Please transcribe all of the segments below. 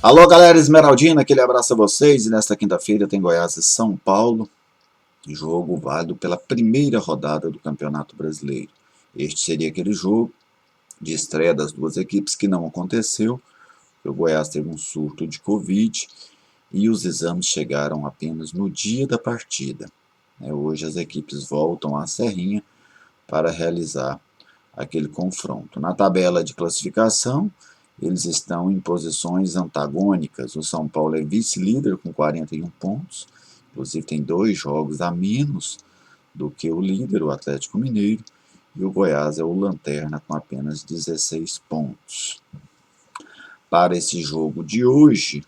Alô, galera Esmeraldina, aquele abraço a vocês. E nesta quinta-feira tem Goiás e São Paulo, jogo válido pela primeira rodada do Campeonato Brasileiro. Este seria aquele jogo de estreia das duas equipes que não aconteceu. O Goiás teve um surto de Covid e os exames chegaram apenas no dia da partida. Hoje as equipes voltam à Serrinha para realizar aquele confronto. Na tabela de classificação, eles estão em posições antagônicas. O São Paulo é vice-líder com 41 pontos, inclusive tem 2 jogos a menos do que o líder, o Atlético Mineiro, e o Goiás é o lanterna com apenas 16 pontos. Para esse jogo de hoje,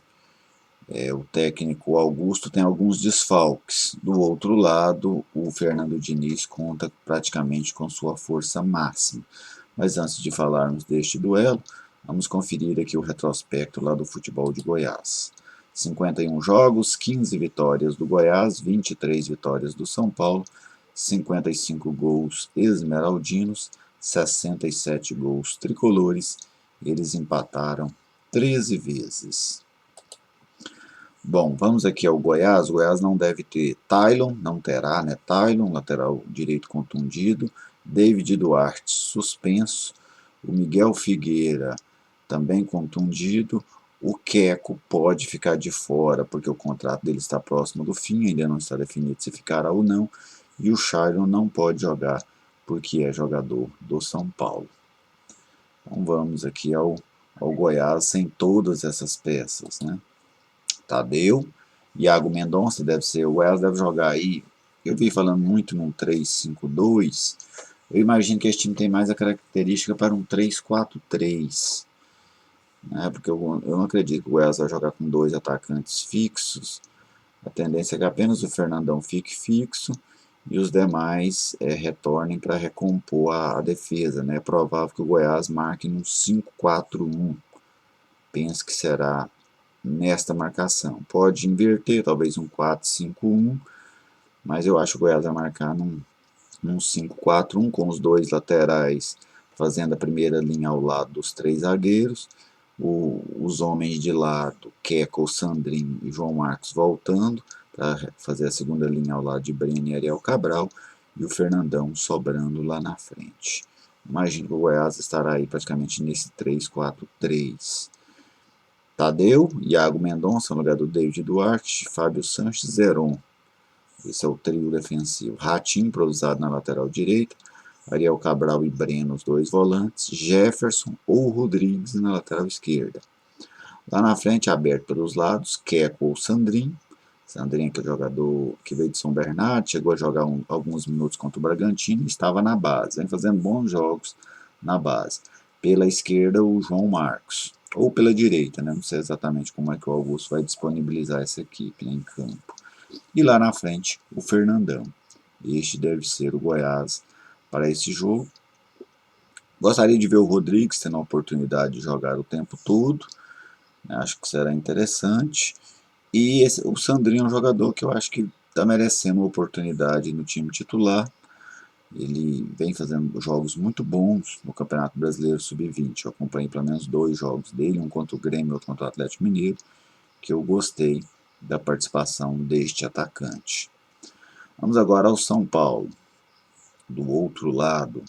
o técnico Augusto tem alguns desfalques. Do outro lado, o Fernando Diniz conta praticamente com sua força máxima. Mas antes de falarmos deste duelo, vamos conferir aqui o retrospecto lá do futebol de Goiás. 51 jogos, 15 vitórias do Goiás, 23 vitórias do São Paulo, 55 gols esmeraldinos, 67 gols tricolores. Eles empataram 13 vezes. Bom, vamos aqui ao Goiás. O Goiás não deve ter Tylon, não terá, né? Tylon, lateral direito contundido. David Duarte, suspenso. O Miguel Figueira, também contundido. O Queco pode ficar de fora, porque o contrato dele está próximo do fim, ainda não está definido se ficará ou não. E o Shailon não pode jogar, porque é jogador do São Paulo. Então vamos aqui ao Goiás sem todas essas peças, né? Tadeu, Iago Mendonça deve ser, o Goiás deve jogar aí, eu vi falando muito num 3-5-2, eu imagino que esse time tem mais a característica para um 3-4-3, né, porque eu não acredito que o Goiás vai jogar com 2 atacantes fixos, a tendência é que apenas o Fernandão fique fixo e os demais retornem para recompor a defesa, né, é provável que o Goiás marque num 5-4-1, penso que será nesta marcação. Pode inverter, talvez um 4-5-1, mas eu acho que o Goiás vai marcar num 5-4-1, com os 2 laterais fazendo a primeira linha ao lado dos 3 zagueiros, os homens de lado, Queco, Sandrinho e João Marcos voltando para fazer a segunda linha ao lado de Breno e Ariel Cabral, e o Fernandão sobrando lá na frente. Imagino que o Goiás estará aí praticamente nesse 3-4-3. Tadeu, Iago Mendonça no lugar do David Duarte, Fábio Sanches, Zeron. Esse é o trio defensivo. Ratinho improvisado na lateral direita, Ariel Cabral e Breno, os 2 volantes, Jefferson ou Rodrigues na lateral esquerda. Lá na frente, aberto pelos lados, Queco ou Sandrinho. Sandrinho, que é o jogador que veio de São Bernardo, chegou a jogar alguns minutos contra o Bragantino e estava na base, vem fazendo bons jogos na base. Pela esquerda, o João Marcos, ou pela direita, né? Não sei exatamente como é que o Augusto vai disponibilizar essa equipe, né, em campo. E lá na frente, o Fernandão. Este deve ser o Goiás para esse jogo. Gostaria de ver o Rodrigues tendo a oportunidade de jogar o tempo todo, né? Acho que será interessante. E o Sandrinho é um jogador que eu acho que está merecendo uma oportunidade no time titular. Ele vem fazendo jogos muito bons no Campeonato Brasileiro Sub-20. Eu acompanhei pelo menos 2 jogos dele, um contra o Grêmio e outro contra o Atlético Mineiro, que eu gostei da participação deste atacante. Vamos agora ao São Paulo. Do outro lado,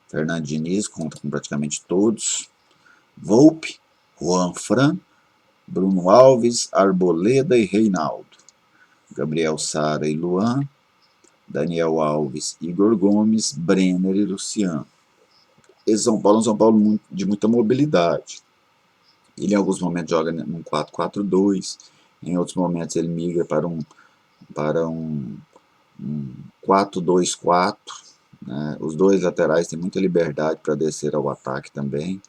Fernando Diniz conta com praticamente todos. Volpe, Juan Fran, Bruno Alves, Arboleda e Reinaldo. Gabriel Sara e Luan, Daniel Alves, Igor Gomes, Brenner e Luciano. Esse São Paulo é um São Paulo de muita mobilidade. Ele em alguns momentos joga num 4-4-2, em outros momentos ele migra para um 4-2-4. Né? Os 2 laterais têm muita liberdade para descer ao ataque também.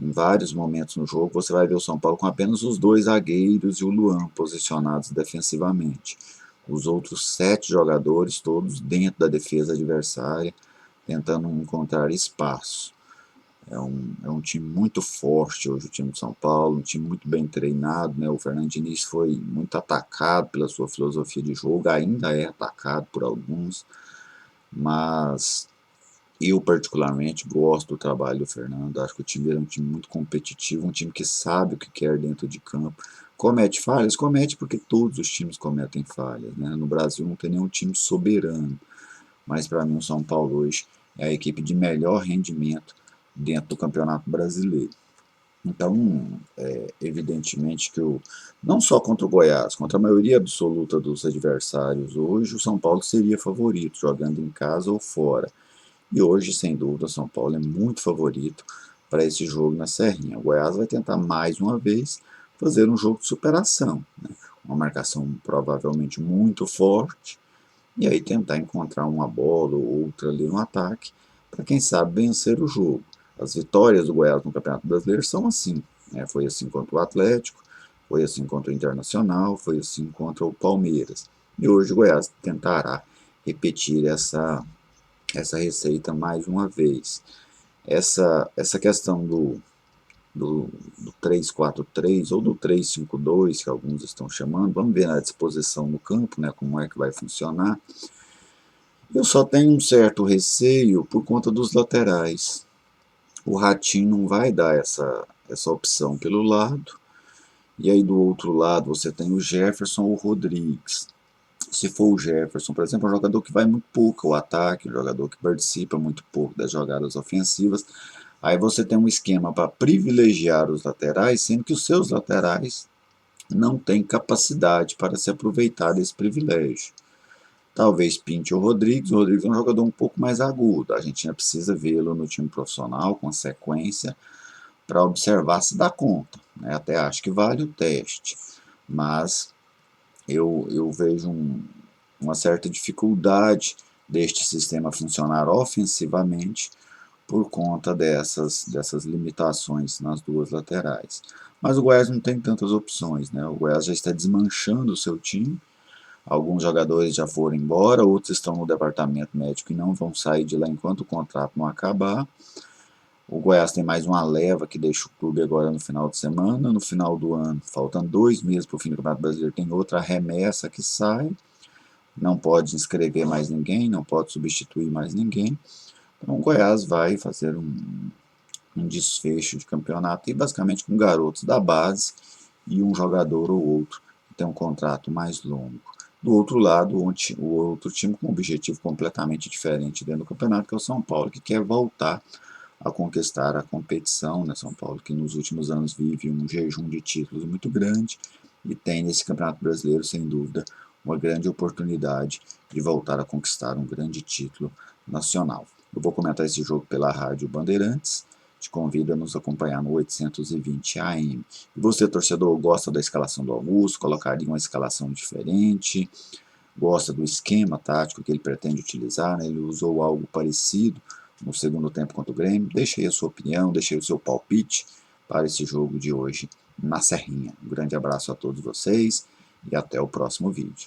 Em vários momentos no jogo você vai ver o São Paulo com apenas os 2 zagueiros e o Luan posicionados defensivamente. Os outros 7 jogadores todos dentro da defesa adversária, tentando encontrar espaço. É um time muito forte hoje, o time de São Paulo, um time muito bem treinado, né? O Fernando Diniz foi muito atacado pela sua filosofia de jogo, ainda é atacado por alguns, mas Eu particularmente gosto do trabalho do Fernando, acho que o time dele é um time muito competitivo, um time que sabe o que quer dentro de campo. Comete falhas? Comete porque todos os times cometem falhas, né? No Brasil não tem nenhum time soberano, mas para mim o São Paulo hoje é a equipe de melhor rendimento dentro do Campeonato Brasileiro. Então, evidentemente que não só contra o Goiás, contra a maioria absoluta dos adversários, hoje o São Paulo seria favorito, jogando em casa ou fora. E hoje, sem dúvida, o São Paulo é muito favorito para esse jogo na Serrinha. O Goiás vai tentar mais uma vez fazer um jogo de superação, né? Uma marcação provavelmente muito forte, e aí tentar encontrar uma bola ou outra ali no ataque, para quem sabe vencer o jogo. As vitórias do Goiás no Campeonato Brasileiro são assim, né? Foi assim contra o Atlético, foi assim contra o Internacional, foi assim contra o Palmeiras. E hoje o Goiás tentará repetir essa receita mais uma vez. Essa questão do 3-4-3 ou do 3-5-2, que alguns estão chamando, vamos ver na disposição no campo, né, como é que vai funcionar. Eu só tenho um certo receio por conta dos laterais. O Ratinho não vai dar essa opção pelo lado, e aí do outro lado você tem o Jefferson ou o Rodrigues. Se for o Jefferson, por exemplo, é um jogador que vai muito pouco ao ataque, um jogador que participa muito pouco das jogadas ofensivas, aí você tem um esquema para privilegiar os laterais, sendo que os seus laterais não têm capacidade para se aproveitar desse privilégio. Talvez pinte o Rodrigues é um jogador um pouco mais agudo, a gente ainda precisa vê-lo no time profissional, com sequência, para observar se dá conta, né? Até acho que vale o teste, mas eu vejo uma certa dificuldade deste sistema funcionar ofensivamente por conta dessas limitações nas duas laterais. Mas o Goiás não tem tantas opções, né? O Goiás já está desmanchando o seu time, alguns jogadores já foram embora, outros estão no departamento médico e não vão sair de lá enquanto o contrato não acabar. O Goiás tem mais uma leva que deixa o clube agora no final de semana. No final do ano, faltando 2 meses para o fim do Campeonato Brasileiro, tem outra remessa que sai. Não pode inscrever mais ninguém, não pode substituir mais ninguém. Então o Goiás vai fazer um desfecho de campeonato e basicamente com garotos da base e um jogador ou outro que tem um contrato mais longo. Do outro lado, o outro time com um objetivo completamente diferente dentro do campeonato, que é o São Paulo, que quer voltar a conquistar a competição, né? São Paulo que nos últimos anos vive um jejum de títulos muito grande e tem nesse Campeonato Brasileiro, sem dúvida, uma grande oportunidade de voltar a conquistar um grande título nacional. Eu vou comentar esse jogo pela Rádio Bandeirantes, te convido a nos acompanhar no 820 AM. E você, torcedor, gosta da escalação do Augusto? Colocaria uma escalação diferente? Gosta do esquema tático que ele pretende utilizar, né? Ele usou algo parecido no segundo tempo contra o Grêmio? Deixe aí a sua opinião, deixe aí o seu palpite para esse jogo de hoje na Serrinha. Um grande abraço a todos vocês e até o próximo vídeo.